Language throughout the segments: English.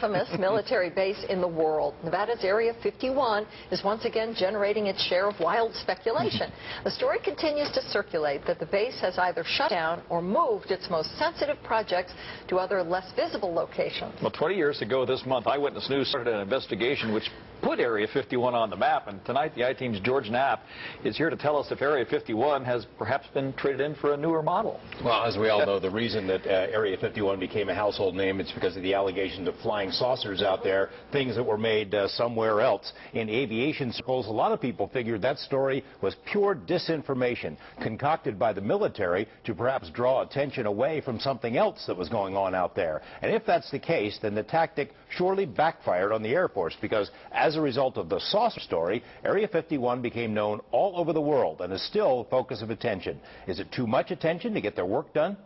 infamous military base in the world. Nevada's Area 51 is once again generating its share of wild speculation. The story continues to circulate that the base has either shut down or moved its most sensitive projects to other less visible locations. Well, 20 years ago this month, Eyewitness News started an investigation which put Area 51 on the map, and tonight the I-Team's George Knapp is here to tell us if Area 51 has perhaps been traded in for a newer model. Well, as we all know, the reason that Area 51 became a household name, it's because of the allegations of flying saucers out there, things that were made somewhere else. In aviation circles, a lot of people figured that story was pure disinformation, concocted by the military to perhaps draw attention away from something else that was going on out there. And if that's the case, then the tactic surely backfired on the Air Force, because as a result of the saucer story, Area 51 became known all over the world and is still a focus of attention. Is it too much attention to get their work done?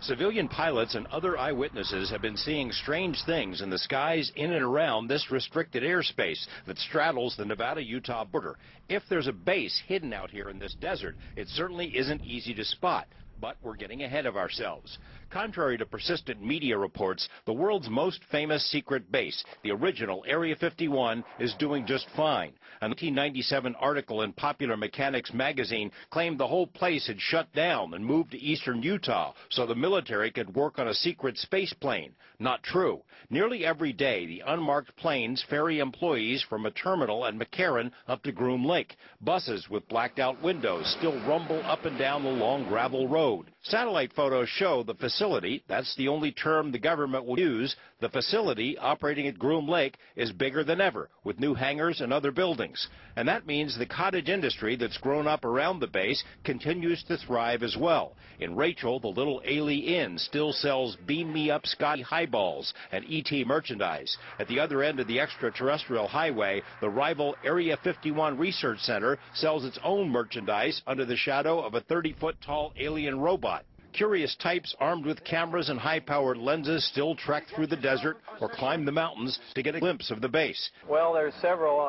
Civilian pilots and other eyewitnesses have been seeing strange things in the skies in and around this restricted airspace that straddles the Nevada-Utah border. If there's a base hidden out here in this desert, it certainly isn't easy to spot. But we're getting ahead of ourselves. Contrary to persistent media reports, the world's most famous secret base, the original Area 51, is doing just fine. A 1997 article in Popular Mechanics magazine claimed the whole place had shut down and moved to eastern Utah so the military could work on a secret space plane. Not true. Nearly every day, the unmarked planes ferry employees from a terminal at McCarran up to Groom Lake. Buses with blacked-out windows still rumble up and down the long gravel road. Satellite photos show the facility, that's the only term the government will use, the facility operating at Groom Lake is bigger than ever, with new hangars and other buildings. And that means the cottage industry that's grown up around the base continues to thrive as well. In Rachel, the little Ailey Inn still sells Beam Me Up Scotty highballs and E.T. merchandise. At the other end of the extraterrestrial highway, the rival Area 51 Research Center sells its own merchandise under the shadow of a 30-foot-tall alien robot. Curious types armed with cameras and high-powered lenses still trek through the desert or climb the mountains to get a glimpse of the base. Well, there's several,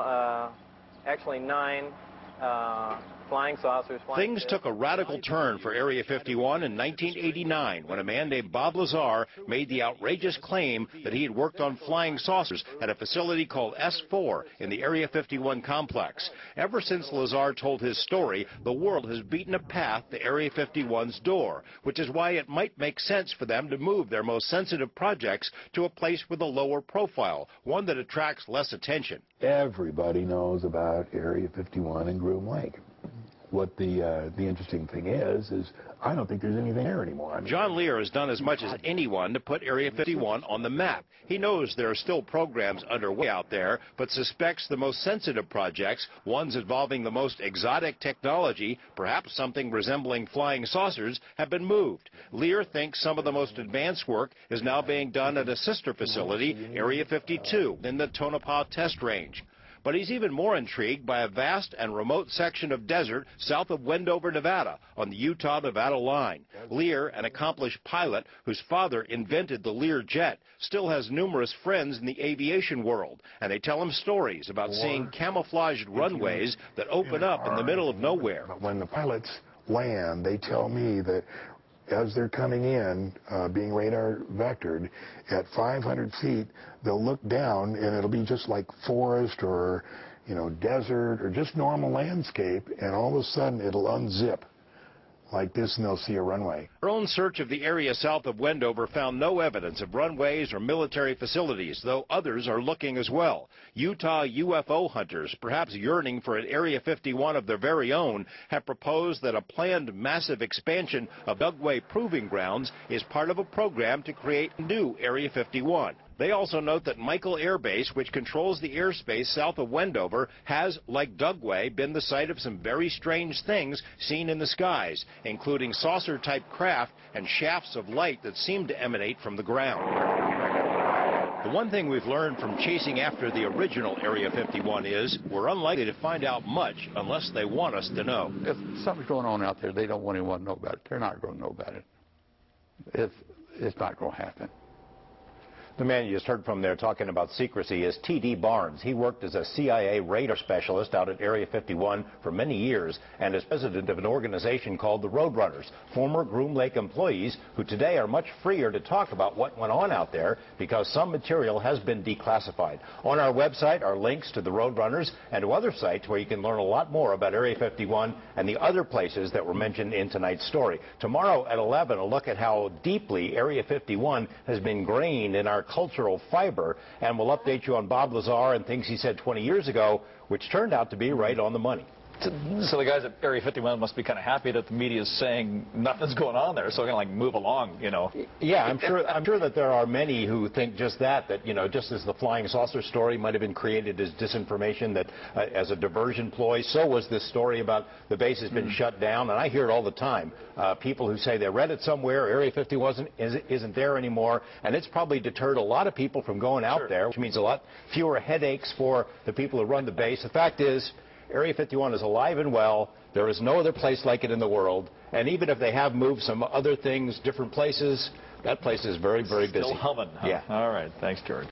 actually 9 flying saucers. Things took a radical turn for Area 51 in 1989 when a man named Bob Lazar made the outrageous claim that he had worked on flying saucers at a facility called S4 in the Area 51 complex. Ever since Lazar told his story, the world has beaten a path to Area 51's door, which is why it might make sense for them to move their most sensitive projects to a place with a lower profile, one that attracts less attention. Everybody knows about Area 51 and Groom Lake. What the interesting thing is I don't think there's anything there anymore. I mean, John Lear has done as much as anyone to put Area 51 on the map. He knows there are still programs underway out there, but suspects the most sensitive projects, ones involving the most exotic technology, perhaps something resembling flying saucers, have been moved. Lear thinks some of the most advanced work is now being done at a sister facility, Area 52, in the Tonopah Test Range. But he's even more intrigued by a vast and remote section of desert south of Wendover, Nevada, on the Utah-Nevada line. Lear, an accomplished pilot whose father invented the Lear jet, still has numerous friends in the aviation world, and they tell him stories about seeing camouflaged runways that open up in the middle of nowhere. When the pilots land, they tell me that as they're coming in, being radar vectored, at 500 feet, they'll look down and it'll be just like forest or, desert or just normal landscape, and all of a sudden it'll unzip like this and they'll see a runway. Our own search of the area south of Wendover found no evidence of runways or military facilities, though others are looking as well. Utah UFO hunters, perhaps yearning for an Area 51 of their very own, have proposed that a planned massive expansion of Dugway Proving Grounds is part of a program to create a new Area 51. They also note that Michael Air Base, which controls the airspace south of Wendover, has, like Dugway, been the site of some very strange things seen in the skies, including saucer-type craft and shafts of light that seem to emanate from the ground. The one thing we've learned from chasing after the original Area 51 is we're unlikely to find out much unless they want us to know. If something's going on out there, they don't want anyone to know about it. They're not going to know about it. It's not going to happen. The man you just heard from there talking about secrecy is T.D. Barnes. He worked as a CIA radar specialist out at Area 51 for many years and is president of an organization called the Roadrunners, former Groom Lake employees who today are much freer to talk about what went on out there because some material has been declassified. On our website are links to the Roadrunners and to other sites where you can learn a lot more about Area 51 and the other places that were mentioned in tonight's story. Tomorrow at 11, a look at how deeply Area 51 has been ingrained in our cultural fiber, and we'll update you on Bob Lazar and things he said 20 years ago, which turned out to be right on the money. So the guys at Area 51 must be kind of happy that the media is saying nothing's going on there, so they're going to like move along, you know. Yeah, I'm sure that there are many who think just that, you know, just as the flying saucer story might have been created as disinformation, that as a diversion ploy, so was this story about the base has been shut down, and I hear it all the time. People who say they read it somewhere, Area 51 isn't there anymore, and it's probably deterred a lot of people from going out there, which means a lot fewer headaches for the people who run the base. The fact is, Area 51 is alive and well. There is no other place like it in the world. And even if they have moved some other things, different places, that place is very, very busy. Still humming, huh? Yeah. All right. Thanks, George.